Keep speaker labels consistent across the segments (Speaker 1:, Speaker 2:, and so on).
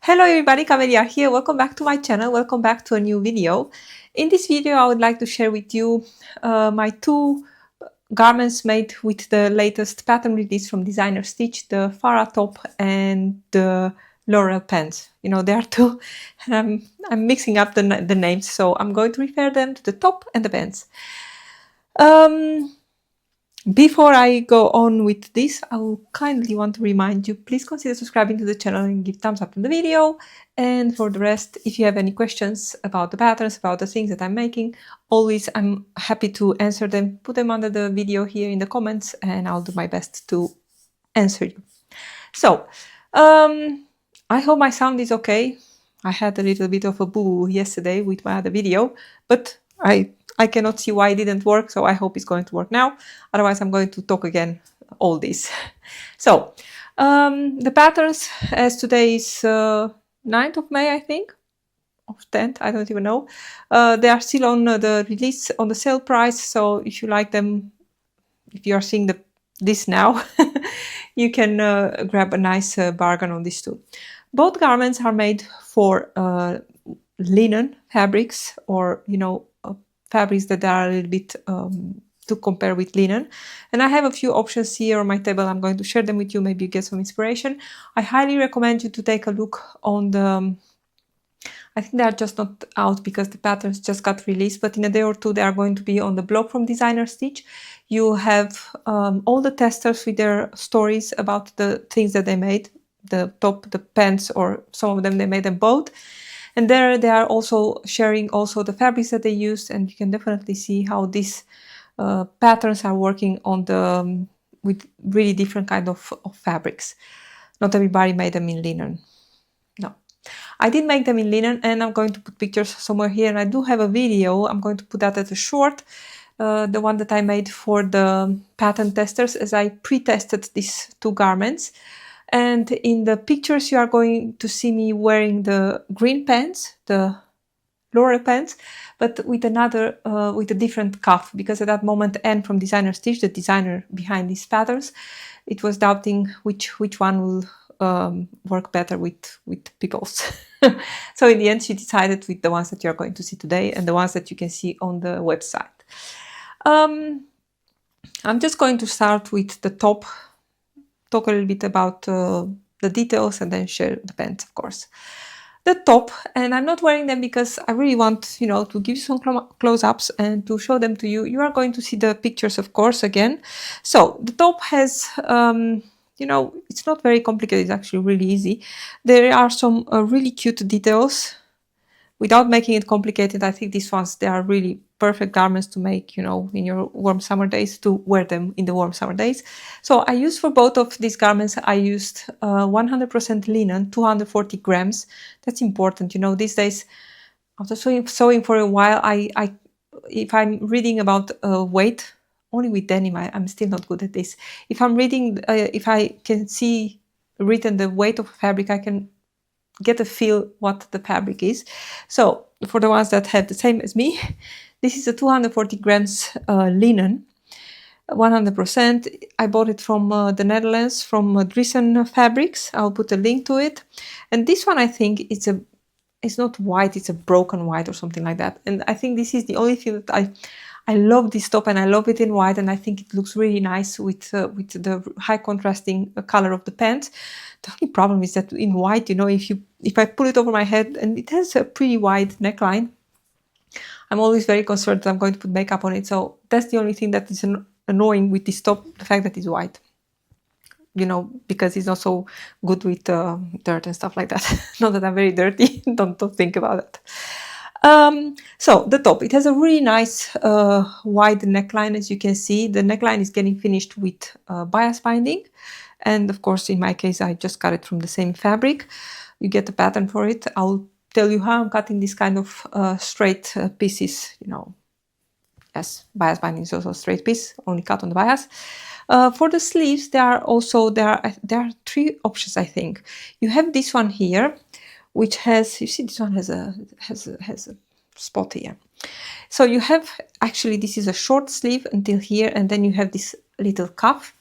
Speaker 1: Hello everybody, Camelia here. Welcome back to my channel. Welcome back to a new video. In this video, I would like to share with you my two garments made with the latest pattern release from Designer Stitch, the Fara top and the Laurel pants. You know, there are two. I'm mixing up the names, so I'm going to refer them to the top and the pants. Before I go on with this, I will kindly want to remind you, please consider subscribing to the channel and give thumbs up to the video. And for the rest, if you have any questions about the patterns, about the things that I'm making, always I'm happy to answer them. Put them under the video here in the comments and I'll do my best to answer you. So, I hope my sound is okay. I had a little bit of a boo yesterday with my other video, but I cannot see why it didn't work, so I hope it's going to work now. Otherwise, I'm going to talk again all this. So, the patterns, as today is 9th of May, I think, of 10th, I don't even know. They are still on the release, on the sale price, so if you like them, if you are seeing this now, you can grab a nice bargain on this too. Both garments are made for linen fabrics, or, you know, fabrics that are a little bit to compare with linen. And I have a few options here on my table. I'm going to share them with you. Maybe you get some inspiration. I highly recommend you to take a look on the... I think they are just not out because the patterns just got released, but in a day or two they are going to be on the blog from Designer Stitch. You have all the testers with their stories about the things that they made, the top, the pants, or some of them they made them both. And there they are also sharing also the fabrics that they used, and you can definitely see how these patterns are working on the with really different kind of fabrics. Not everybody made them in linen. No, I did make them in linen, and I'm going to put pictures somewhere here. And I do have a video. I'm going to put that as a short, the one that I made for the pattern testers, as I pre-tested these two garments. And in the pictures, you are going to see me wearing the green pants, the Laurel pants, but with another, with a different cuff, because at that moment, Anne from Designer Stitch, the designer behind these patterns, it was doubting which one will work better with pickles. So in the end, she decided with the ones that you're going to see today and the ones that you can see on the website. I'm just going to start with the top, talk a little bit about the details, and then share the pants, of course. The top, and I'm not wearing them because I really want, you know, to give you some close-ups and to show them to you. You are going to see the pictures, of course, again. So the top has, you know, it's not very complicated. It's actually really easy. There are some really cute details. Without making it complicated, I think these ones, they are really perfect garments to make, you know, in your warm summer days, to wear them in the warm summer days. So I used for both of these garments, I used 100% linen, 240 grams. That's important, you know, these days, after sewing for a while, if I'm reading about weight, only with denim, I'm still not good at this. If I'm reading, if I can see written the weight of fabric, I can get a feel what the fabric is. So for the ones that have the same as me, this is a 240 grams linen, 100%. I bought it from the Netherlands, from Drissen Fabrics. I'll put a link to it. And this one, I think it's not white, it's a broken white or something like that. And I think this is the only thing that I love this top, and I love it in white, and I think it looks really nice with the high contrasting color of the pants. The only problem is that in white, you know, if I pull it over my head, and it has a pretty wide neckline, I'm always very concerned that I'm going to put makeup on it. So that's the only thing that is annoying with this top, the fact that it's white. You know, because it's not so good with dirt and stuff like that. Not that I'm very dirty, don't think about it. So the top, it has a really nice wide neckline. As you can see, the neckline is getting finished with bias binding. And of course, in my case, I just cut it from the same fabric. You get the pattern for it. I'll tell you how I'm cutting this kind of straight pieces, you know. Yes, bias binding is also a straight piece, only cut on the bias. For the sleeves, there are three options, I think. You have this one here, which has, you see, this one has a spot here. So you have, actually, this is a short sleeve until here, and then you have this little cuff,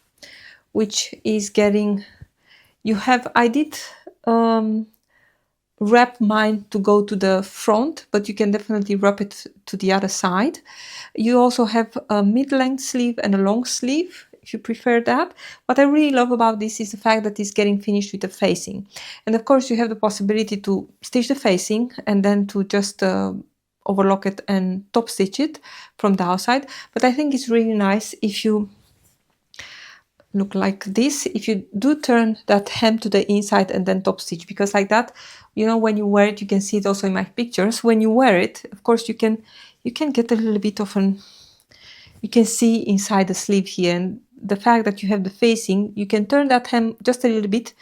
Speaker 1: which is getting, you have, I did wrap mine to go to the front, but you can definitely wrap it to the other side. You also have a mid-length sleeve and a long sleeve, if you prefer that. What I really love about this is the fact that it's getting finished with the facing. And of course you have the possibility to stitch the facing and then to just overlock it and top stitch it from the outside. But I think it's really nice if you look like this, if you do turn that hem to the inside and then top stitch, because like that, you know, when you wear it, you can see it also in my pictures, when you wear it, of course you can get a little bit of an, you can see inside the sleeve here, and the fact that you have the facing, you can turn that hem just a little bit,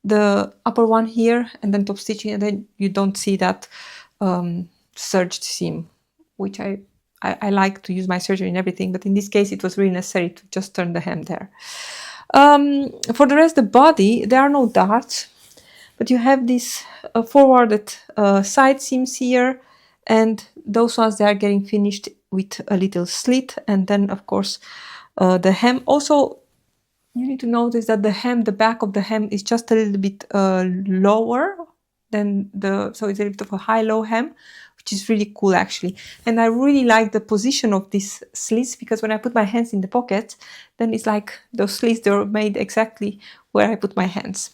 Speaker 1: the upper one here, and then top stitching, and then you don't see that serged seam, which I like to use my serger in everything, but in this case it was really necessary to just turn the hem there. For the rest, the body, there are no darts, but you have these forwarded side seams here, and those ones, they are getting finished with a little slit, and then of course the hem. Also, you need to notice that the hem, the back of the hem is just a little bit lower than so it's a little bit of a high-low hem, which is really cool actually. And I really like the position of these slits, because when I put my hands in the pocket, then it's like those slits, they're made exactly where I put my hands.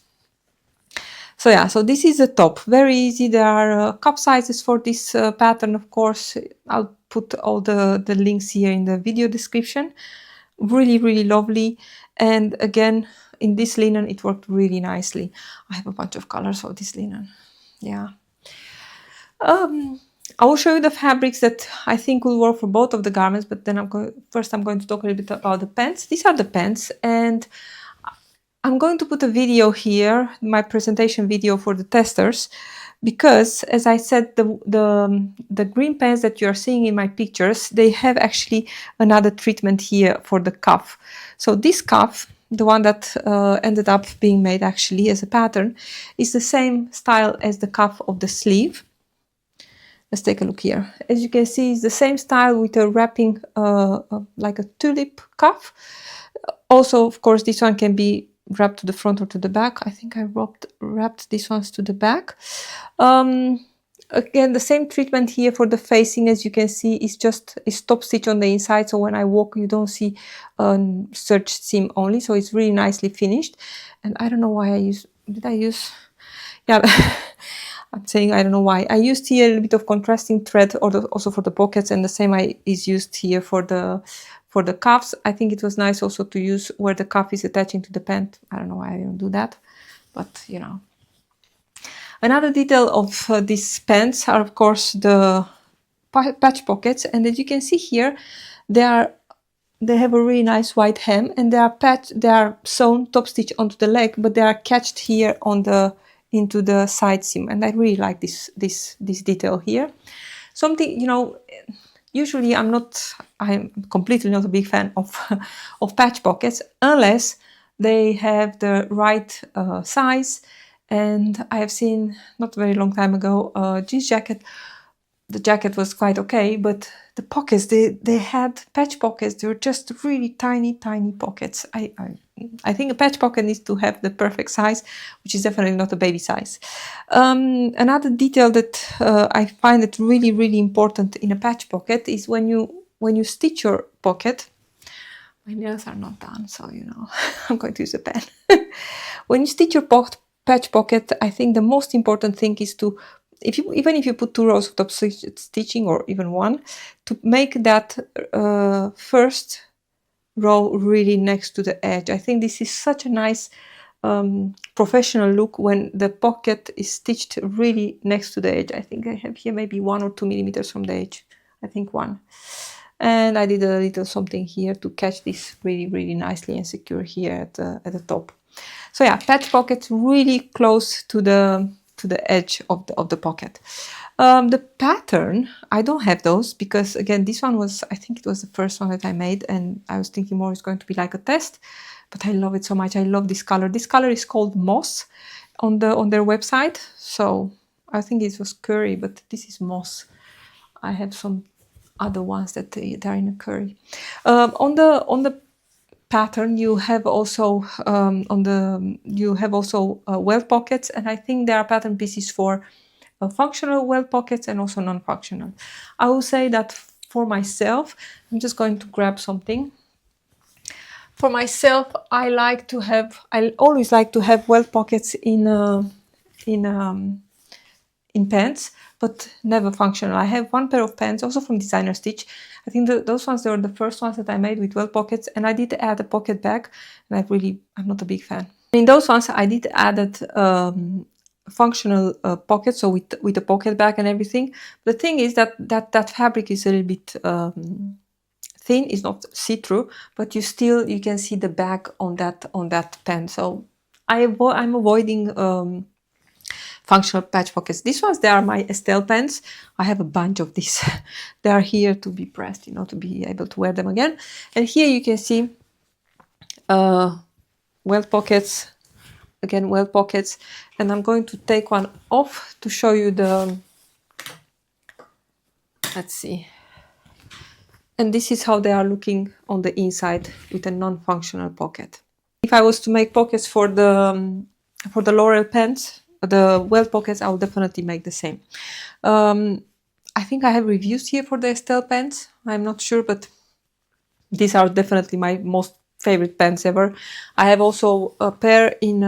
Speaker 1: So yeah, so this is the top, very easy. There are cup sizes for this pattern, of course. I'll put all the links here in the video description. Really, really lovely. And again, in this linen, it worked really nicely. I have a bunch of colors of this linen. Yeah. I will show you the fabrics that I think will work for both of the garments, but then first I'm going to talk a little bit about the pants. These are the pants, and I'm going to put a video here, my presentation video for the testers, because as I said, the green pants that you are seeing in my pictures, they have actually another treatment here for the cuff. So this cuff, the one that ended up being made actually as a pattern, is the same style as the cuff of the sleeve. Let's take a look here. As you can see, it's the same style with a wrapping like a tulip cuff. Also, of course, this one can be wrapped to the front or to the back. I think I wrapped these ones to the back. Again, the same treatment here for the facing. As you can see, it's top stitch on the inside, so when I walk you don't see serged seam only, so it's really nicely finished. And I don't know why yeah. I'm saying I don't know why. I used here a little bit of contrasting thread, also for the pockets, and the same is used here for the cuffs. I think it was nice also to use where the cuff is attaching to the pant. I don't know why I didn't do that, but you know. Another detail of these pants are of course the patch pockets, and as you can see here, they have a really nice white hem, and they are sewn top stitch onto the leg, but they are catched here into the side seam, and I really like this detail here. Something, you know, usually I'm completely not a big fan of patch pockets unless they have the right size. And I have seen not a very long time ago a jeans jacket. The jacket was quite okay, but the pockets, they had patch pockets. They were just really tiny pockets. I think a patch pocket needs to have the perfect size, which is definitely not a baby size. Another detail that I find it really important in a patch pocket is when you stitch your pocket. My nails are not done, so you know I'm going to use a pen. When you stitch your patch pocket, I think the most important thing is to, even if you put 2 rows of top stitching or even one, to make that first row really next to the edge. I think this is such a nice professional look when the pocket is stitched really next to the edge. I think I have here maybe 1 or 2 millimeters from the edge. I think 1. And I did a little something here to catch this really nicely and secure here at the top. So yeah, patch pockets really close to the edge of the pocket. The pattern, I don't have those because again, this one was, I think it was the first one that I made, and I was thinking more it's going to be like a test, but I love it so much. I love this color. This color is called Moss on their website. So I think it was curry, but this is Moss. I have some other ones that they're in a curry. On the pattern you have also welt pockets, and I think there are pattern pieces for functional welt pockets and also non-functional. I will say that for myself, I'm just going to grab something. For myself, I always like to have welt pockets in pants, but never functional. I have one pair of pants also from Designer Stitch. I think those ones, they were the first ones that I made with welt pockets, and I did add a pocket bag, and I'm not a big fan. In those ones, I did added functional pockets, so with the pocket bag and everything. The thing is that fabric is a little bit thin, it's not see-through, but you can see the bag on that pen. So I'm avoiding functional patch pockets. These ones, they are my Estelle pens. I have a bunch of these. They are here to be pressed, to be able to wear them again. And here you can see welt pockets, again welt pockets, and I'm going to take one off to show you let's see. And this is how they are looking on the inside with a non-functional pocket. If I was to make pockets for the Laurel pens, the welt pockets, I will definitely make the same. I think I have reviews here for the Estelle pens. I'm not sure, but these are definitely my most favorite pens ever. I have also a pair in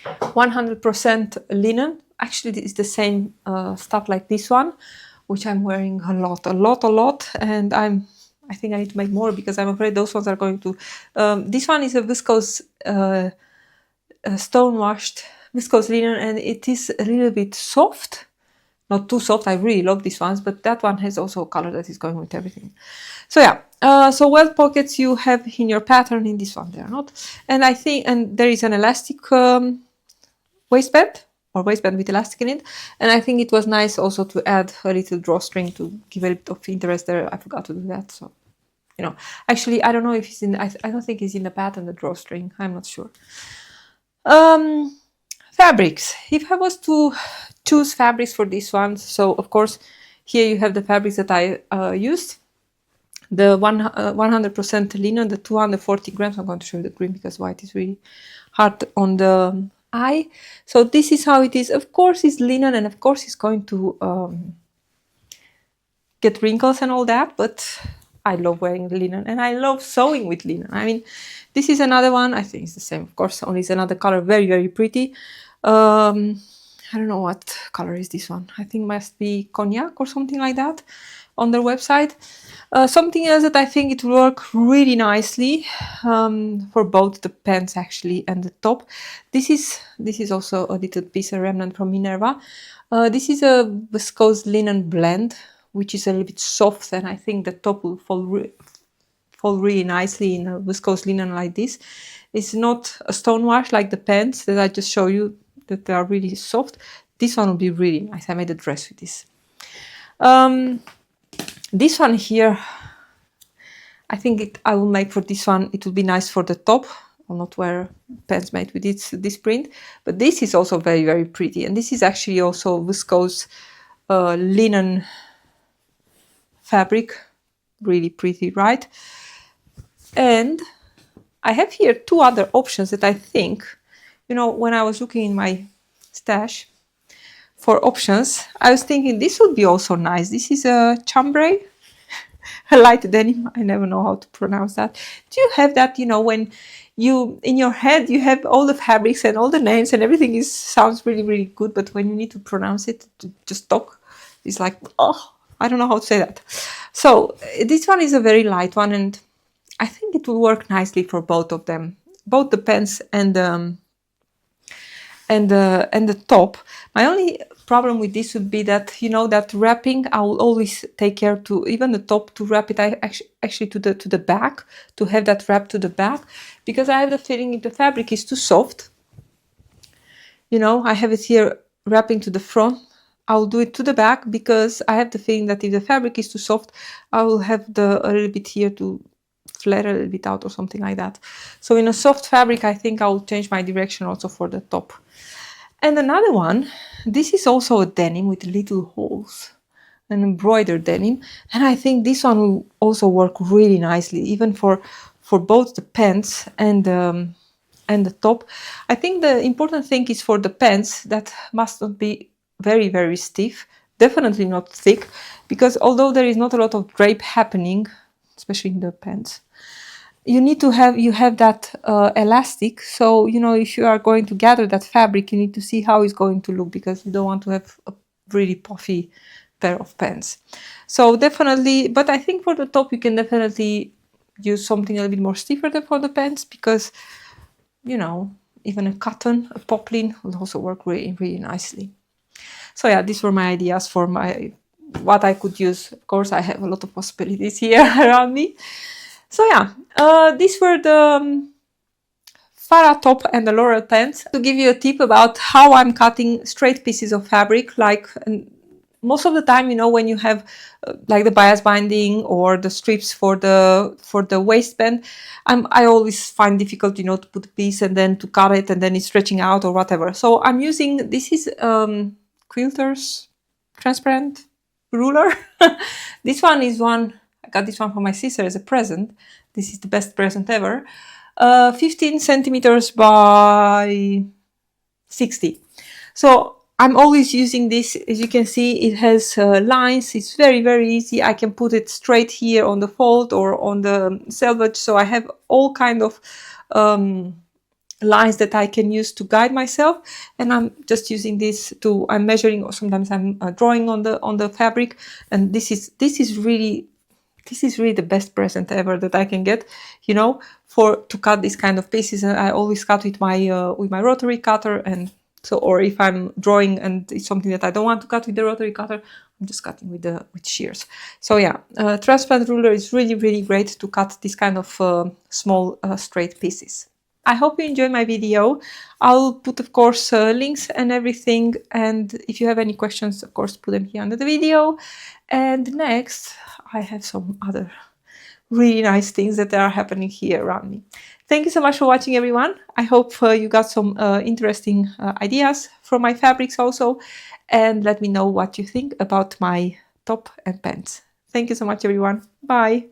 Speaker 1: 100% linen. Actually, it's the same stuff like this one, which I'm wearing a lot, and I think I need to make more because I'm afraid those ones are going to. This one is a viscose stone washed viscose linen, and it is a little bit soft, not too soft. I really love these ones, but that one has also a color that is going with everything. So yeah, so welt pockets you have in your pattern. In this one they are not, and I think, and there is an elastic waistband or waistband with elastic in it, and I think it was nice also to add a little drawstring to give a bit of interest there. I forgot to do that, so actually I don't know if it's in. I don't think it's in the pattern, the drawstring. I'm not sure. Fabrics. If I was to choose fabrics for this one, so of course here you have the fabrics that I used. The 100% linen, the 240 grams. I'm going to show you the green because white is really hard on the eye. So this is how it is. Of course it's linen, and of course it's going to get wrinkles and all that, but I love wearing linen and I love sewing with linen. I mean, this is another one. I think it's the same, of course, only it's another color. Very, very pretty. I don't know what color is this one. I think must be cognac or something like that on their website. Something else that I think it will work really nicely for both the pants actually and the top. This is also a little piece, a remnant from Minerva. This is a viscose linen blend, which is a little bit soft, and I think the top will fall really nicely in a viscose linen like this. It's not a stone wash like the pants that I just show you, that they are really soft. This one will be really nice. I made a dress with this. This one here, I think I will make for this one. It will be nice for the top. I'll not wear pants made with this print, but this is also very, very pretty. And this is actually also viscose linen fabric. Really pretty, right? And I have here two other options that I think, when I was looking in my stash for options, I was thinking this would be also nice. This is a chambray, a light denim. I never know how to pronounce that. Do you have that, when you, in your head, you have all the fabrics and all the names and everything sounds really, really good, but when you need to pronounce it, to just talk, it's like, oh, I don't know how to say that. So this one is a very light one, and I think it will work nicely for both of them, both the pants and the top. My only problem with this would be that, that wrapping, I will always take care to, even the top, to wrap it actually to the back, to have that wrap to the back, because I have the feeling if the fabric is too soft, I have it here wrapping to the front, I'll do it to the back, because I have the feeling that if the fabric is too soft, I will have a little bit here to flare a little bit out or something like that. So in a soft fabric, I think I will change my direction also for the top. And another one, this is also a denim with little holes, an embroidered denim, and I think this one will also work really nicely, even for both the pants and the top. I think the important thing is for the pants that must not be very, very stiff, definitely not thick, because although there is not a lot of drape happening, especially in the pants, you need to have that elastic. So, you know, if you are going to gather that fabric, you need to see how it's going to look, because you don't want to have a really puffy pair of pants. So definitely, but I think for the top you can definitely use something a little bit more stiffer than for the pants, because, you know, even a cotton, a poplin will also work really, really nicely. So yeah, these were my ideas for what I could use. Of course, I have a lot of possibilities here around me. So yeah, these were the Fara top and the Laurel pants. To give you a tip about how I'm cutting straight pieces of fabric, like most of the time, you know, when you have like the bias binding or the strips for the waistband, I always find difficult, you know, to put a piece and then to cut it and then it's stretching out or whatever. So I'm using, this is Quilter's transparent ruler. This one is one, I got this one for my sister as a present. This is the best present ever. 15 centimeters by 60. So I'm always using this. As you can see, it has lines. It's very, very easy. I can put it straight here on the fold or on the selvage. So I have all kind of lines that I can use to guide myself. And I'm just using this to, I'm measuring, or sometimes I'm drawing on the fabric. And this is really the best present ever that I can get, you know, to cut these kind of pieces. And I always cut with my rotary cutter, and so, or if I'm drawing and it's something that I don't want to cut with the rotary cutter, I'm just cutting with shears. So yeah, transparent ruler is really, really great to cut this kind of small straight pieces. I hope you enjoyed my video. I'll put, of course, links and everything. And if you have any questions, of course, put them here under the video. And next, I have some other really nice things that are happening here around me. Thank you so much for watching, everyone. I hope you got some interesting ideas from my fabrics also. And let me know what you think about my top and pants. Thank you so much, everyone. Bye.